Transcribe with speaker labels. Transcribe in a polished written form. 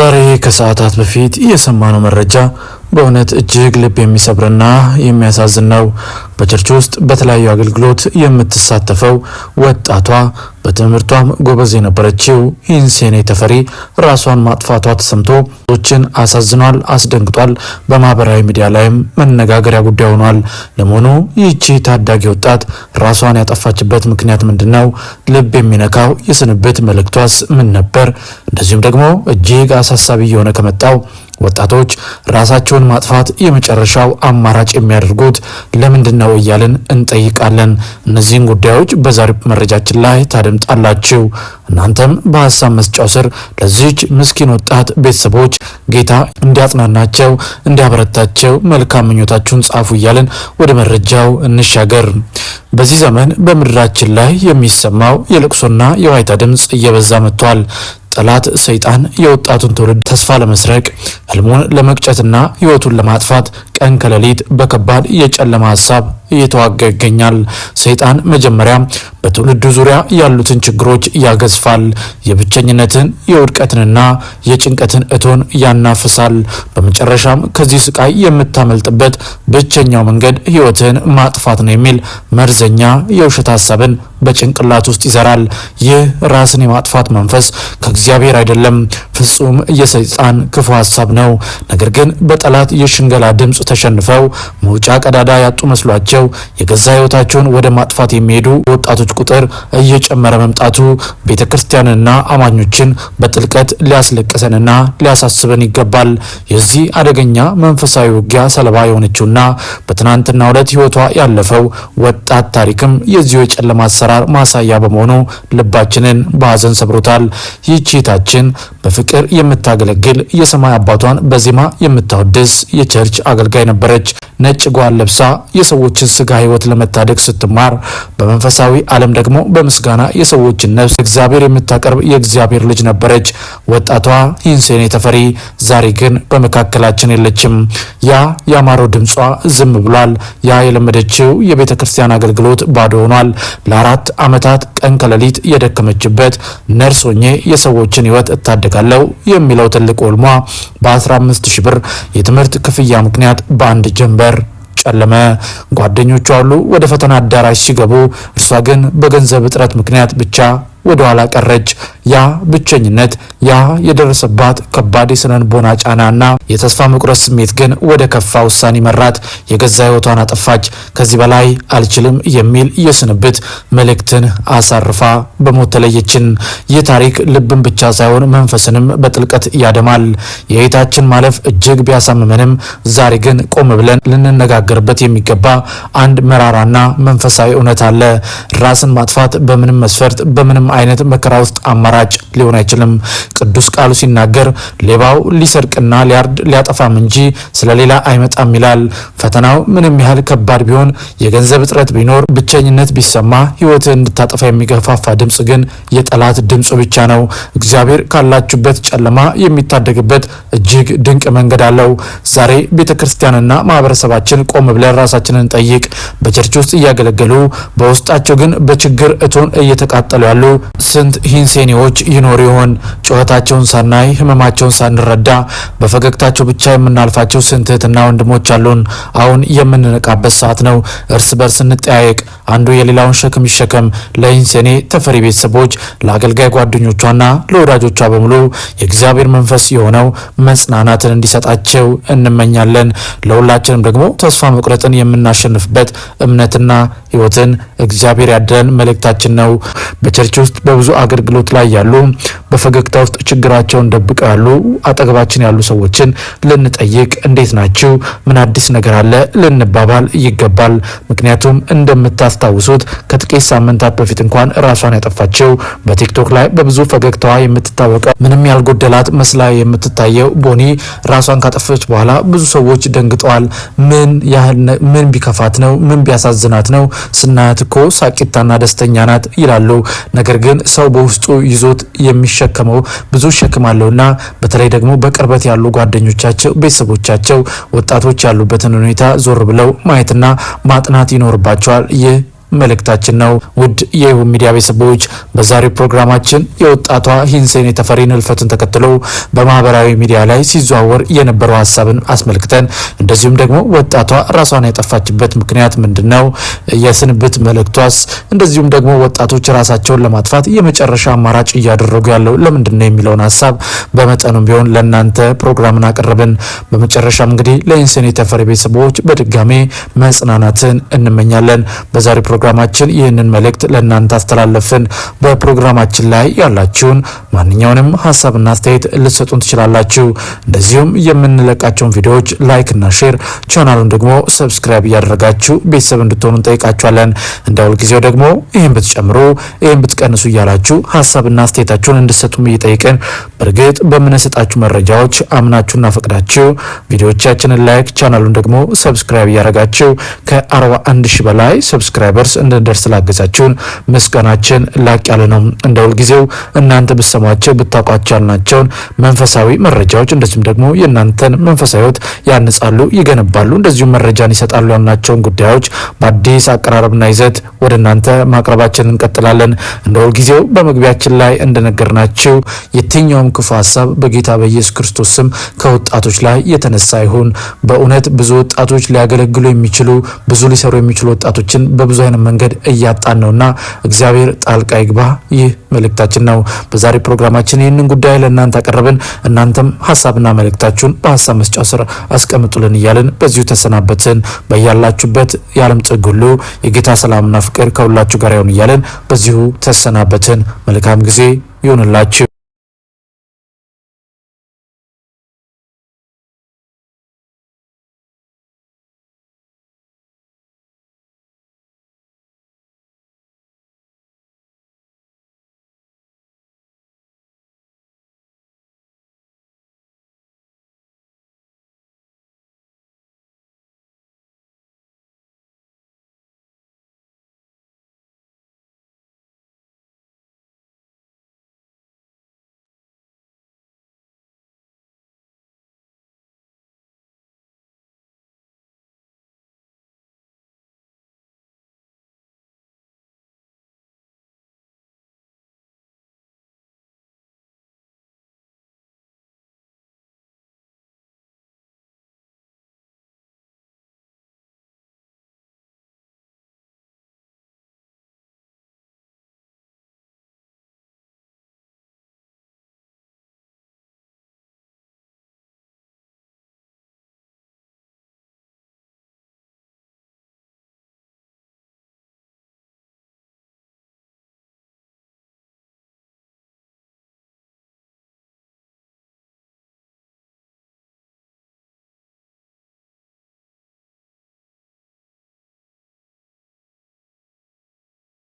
Speaker 1: ዛሬ ከሰዓታት በፊት የሰማነው መረጃ በእውነት እጅግ ልብ የሚሰብርና የሚያሳዝን ነው። በቸርች ውስጥ በተለያዩ አገልግሎት የምትሳተፈው ወጣቷ በትምህርቷም ጎበዝ የነበረችው ሂንሴኔ ተፈሪ ራሷን ማጥፋቷ ተሰምቶ ብዙዎችን አሳዝኗል፣ አስደንግጧል። በማህበራዊ ሚዲያ ላይም መነጋገሪያ ጉዳይ ሆኗል። ለመሆኑ ይህቺ ታዳጊ ወጣት ራሷን ያጠፋችበት ምክንያት ምንድነው? ልብ የሚነካው የስንብት መልእክቷስ ምን ነበር? እንደዚሁም ደግሞ እጅግ አሳሳቢ የሆነ ከመጣው ወጣቶች ራሳቸውን ማጥፋት የመጨረሻው አማራጭ የሚያደርጉት ለምንድነው እያልን እንጠይቃለን። እነዚህን ጉዳዮች በዛሬው መረጃችን ላይ ታደምጣላችሁ። እናንተም በሐሳብ መስጫው ስር ለዚህች ምስኪን ወጣት ቤተሰቦች ጌታ እንዲያጽናናቸው እንዲያበረታቸው መልካም ምኞታችሁን ጻፉ እያልን ወደ መረጃው እንሻገር። በዚህ ዘመን በምድራችን ላይ የሚሰማው የልቅሶና የዋይታ ድምጽ እየበዛ መጥቷል። ጠላት ሰይጣን የወጣቱን ትውልድ ተስፋ ለመስረቅ ህልሙን ለመቅጨትና ህይወቱን ለማጥፋት ቀን ከሌሊት በከባድ የጨለማ ሐሳብ እየተዋጋ ይገኛል። ሰይጣን መጀመሪያ በትውልዱ ዙሪያ ያሉትን ችግሮች ያገዝፋል። የብቸኝነትን የውድቀትንና የጭንቀትን እቶን ያናፍሳል። በመጨረሻም ከዚህ ስቃይ የምታመልጥበት ብቸኛው መንገድ ህይወትን ማጥፋት ነው የሚል መርዘኛ የውሸት ሐሳብን በጭንቅላት ውስጥ ይዘራል። ይህ ራስን የማጥፋት መንፈስ ከእግዚአብሔር አይደለም፣ ፍጹም የሰይጣን ክፉ ሐሳብ ነው። ነገር ግን በጠላት የሽንገላ ድምጽ ተሸንፈው መውጫ ቀዳዳ ያጡ መስሏቸው የገዛ ህይወታቸውን ወደ ማጥፋት የሚሄዱ ወጣቶች ቁጥር እየጨመረ መምጣቱ ቤተክርስቲያንና አማኞችን በጥልቀት ሊያስለቅሰንና ሊያሳስበን ይገባል። የዚህ አደገኛ መንፈሳዊ ውጊያ ሰለባ የሆነችውና በትናንትናው ዕለት ህይወቷ ያለፈው ወጣት ታሪክም የዚሁ የጨለማ አሰራር ማሳያ በመሆኑ ልባችንን በሐዘን ሰብሮታል። ይህች እህታችን በፍቅር የምታገለግል የሰማይ አባቷን በዜማ የምታወድስ የቸርች አገልጋይ ነበረች። ነጭ ጓል ለብሳ የሰዎችን ስጋ ህይወት ለመታደግ ስትማር በመንፈሳዊ ዓለም ደግሞ በምስጋና የሰዎችን ነፍስ እግዚአብሔር የምታቀርብ የእግዚአብሔር ልጅ ነበረች። ወጣቷ ሂንሴኔ ተፈሪ ዛሬ ግን በመካከላችን የለችም። ያ ያማረው ድምጿ ዝም ብሏል። ያ የለመደችው የቤተ ክርስቲያን አገልግሎት ባዶ ሆኗል። ለ4 ዓመታት ቀን ከሌሊት የደከመችበት ነርስ ሆኜ የሰዎችን ህይወት እታደጋለሁ የሚለው ትልቅ ህልሟ በ15,000 ብር የትምህርት ክፍያ ምክንያት በአንድ ጀንበር ጨለመ። ጓደኞቿ ሁሉ ወደ ፈተና አዳራሽ ሲገቡ እርሷ ግን በገንዘብ እጥረት ምክንያት ብቻ ወደ ኋላ ቀረች። ያ ብቸኝነት፣ ያ የደረሰባት ከባድ የስነልቦና ጫናና የተስፋ መቁረጥ ስሜት ግን ወደ ከፋ ውሳኔ መራት። የገዛ ህይወቷን አጠፋች። ከዚህ በላይ አልችልም የሚል የስንብት መልእክትን አሳርፋ በሞት ተለየችን። ይህ ታሪክ ልብን ብቻ ሳይሆን መንፈስንም በጥልቀት ያደማል። የህይወታችን ማለፍ እጅግ ቢያሳምመንም ዛሬ ግን ቆም ብለን ልንነጋገርበት የሚገባ አንድ መራራና መንፈሳዊ እውነት አለ። ራስን ማጥፋት በምንም መስፈርት በምንም አይነት መከራ ውስጥ አማራጭ ሊሆን አይችልም። ቅዱስ ቃሉ ሲናገር ሌባው ሊሰርቅና ሊያርድ ሊያጠፋም እንጂ ስለሌላ አይመጣም ይላል። ፈተናው ምንም ያህል ከባድ ቢሆን፣ የገንዘብ እጥረት ቢኖር፣ ብቸኝነት ቢሰማ ህይወትን እንድታጠፋ የሚገፋፋ ድምጽ ግን የጠላት ድምጽ ብቻ ነው። እግዚአብሔር ካላችሁበት ጨለማ የሚታደግበት እጅግ ድንቅ መንገድ አለው። ዛሬ ቤተክርስቲያንና ማህበረሰባችን ቆም ብለን ራሳችንን ጠይቅ። በቸርች ውስጥ እያገለገሉ በውስጣቸው ግን በችግር እቶን እየተቃጠሉ ያሉ ስንት ሂንሴኔዎች ይኖሩ ይሆን? ጩኸታቸውን ሳናይ ህመማቸውን ሳንረዳ በፈገግታቸው ብቻ የምናልፋቸው ስንት እህትና ወንድሞች አሉን። አሁን የምንነቃበት ሰዓት ነው። እርስ በርስ እንጠያየቅ፣ አንዱ የሌላውን ሸክም ይሸከም። ለሂንሴኔ ተፈሪ ቤተሰቦች፣ ለአገልጋይ ጓደኞቿና ለወዳጆቿ በሙሉ የእግዚአብሔር መንፈስ የሆነው መጽናናትን እንዲሰጣቸው እንመኛለን። ለሁላችንም ደግሞ ተስፋ መቁረጥን የምናሸንፍበት እምነትና ህይወትን እግዚአብሔር ያደለን መልእክታችን ነው። በቸርች ውስጥ በብዙ አገልግሎት ላይ ያሉ በፈገግታ ውስጥ ችግራቸውን ደብቀው ያሉ አጠገባችን ያሉ ሰዎችን ልንጠይቅ፣ እንዴት ናችሁ? ምን አዲስ ነገር አለ ልንባባል ይገባል። ምክንያቱም እንደምታስታውሱት ከጥቂት ሳምንታት በፊት እንኳን ራሷን ያጠፋችው በቲክቶክ ላይ በብዙ ፈገግታዋ የምትታወቀው ምንም ያልጎደላት መስላ የምትታየው ቦኒ ራሷን ካጠፈች በኋላ ብዙ ሰዎች ደንግጠዋል። ምን ቢከፋት ነው? ምን ቢያሳዝናት ነው? ስናያት እኮ ሳቂታና ደስተኛ ናት ይላሉ። ነገር ግን ሰው በውስጡ ይዞት የሚሸከመው ብዙ ሸክም አለውና በተለይ ደግሞ በቅርበት ያሉ ጓደኞቻቸው፣ ቤተሰቦቻቸው፣ ወጣቶች ያሉበትን ሁኔታ ዞር ብለው ማየትና ማጥናት ይኖርባቸዋል። ይህ መልእክታችን ነው። ውድ የይሁን ሚዲያ ቤተሰቦች በዛሬው ፕሮግራማችን የወጣቷ ሂንሴን ተፈሪን ህልፈትን ተከትሎ በማህበራዊ ሚዲያ ላይ ሲዘዋወር የነበረው ሀሳብን አስመልክተን እንደዚሁም ደግሞ ወጣቷ ራሷን ያጠፋችበት ምክንያት ምንድነው፣ የስንብት መልእክቷስ፣ እንደዚሁም ደግሞ ወጣቶች ራሳቸውን ለማጥፋት የመጨረሻ አማራጭ እያደረጉ ያለው ለምንድነው የሚለውን ሀሳብ በመጠኑም ቢሆን ለናንተ ፕሮግራምን አቀረብን። በመጨረሻም እንግዲህ ለሂንሴን ተፈሪ ቤተሰቦች በድጋሜ መጽናናትን እንመኛለን። በዛሬው ፕሮግራማችን ይህንን መልእክት ለናንተ አስተላለፍን። በፕሮግራማችን ላይ ያላችሁን ማንኛውንም ሀሳብና አስተያየት ልትሰጡን ትችላላችሁ። እንደዚሁም የምንለቃቸውን ቪዲዮዎች ላይክ እና ሼር፣ ቻናሉን ደግሞ ሰብስክራይብ እያደረጋችሁ ቤተሰብ እንድትሆኑ እንጠይቃችኋለን። እንደሁል ጊዜው ደግሞ ይህን ብትጨምሩ ይህን ብትቀንሱ እያላችሁ ሀሳብና አስተያየታችሁን እንድትሰጡም እየጠየቅን በእርግጥ በምንሰጣችሁ መረጃዎች አምናችሁና ፈቅዳችሁ ቪዲዮዎቻችንን ላይክ ቻናሉን ደግሞ ሰብስክራይብ እያደረጋችሁ ከ41 ሺህ በላይ ሰብስክራይበርስ እንድንደርስ ላገዛችሁን ምስጋናችን ላቅ ያለ ነው። እንደሁል ጊዜው እናንተ ብትሰሟቸው ብታውቋቸው ያልናቸውን መንፈሳዊ መረጃዎች እንደዚሁም ደግሞ የእናንተን መንፈሳዊ ሕይወት ያንጻሉ፣ ይገነባሉ፣ እንደዚሁም መረጃን ይሰጣሉ ያልናቸውን ጉዳዮች በአዲስ አቀራረብና ይዘት ወደ እናንተ ማቅረባችን እንቀጥላለን። እንደሁል ጊዜው በመግቢያችን ላይ እንደነገርናችሁ የትኛውም ክፉ ሀሳብ በጌታ በኢየሱስ ክርስቶስ ስም ከወጣቶች ላይ የተነሳ ይሁን። በእውነት ብዙ ወጣቶች ሊያገለግሉ የሚችሉ ብዙ ሊሰሩ የሚችሉ ወጣቶችን በብዙ አይነት መንገድ እያጣን ነውና እግዚአብሔር ጣልቃ ይግባ። ይህ መልእክታችን ነው። በዛሬ ፕሮግራማችን ይህንን ጉዳይ ለእናንተ አቀረብን። እናንተም ሀሳብና መልእክታችሁን በሀሳብ መስጫው ስር አስቀምጡልን እያልን በዚሁ ተሰናበትን። በያላችሁበት የዓለም ጥግ ሁሉ የጌታ ሰላምና ፍቅር ከሁላችሁ ጋር ይሁን እያልን በዚሁ ተሰናበትን። መልካም ጊዜ ይሁንላችሁ።